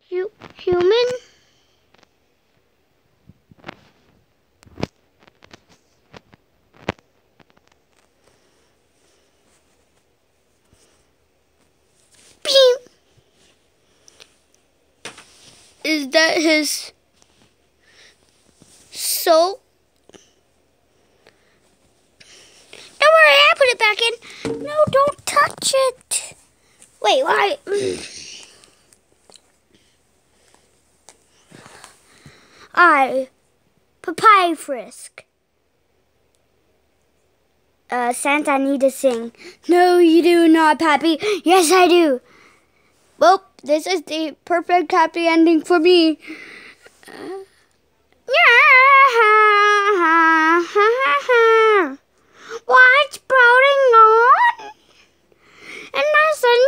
Human? Beep. Is that his soul? Don't worry, I put it back in. No, don't touch it. Wait, why? Papaya Frisk. Santa, I need to sing. No, you do not, Pappy. Yes, I do. Well, this is the perfect happy ending for me. What's sprouting on? And I said,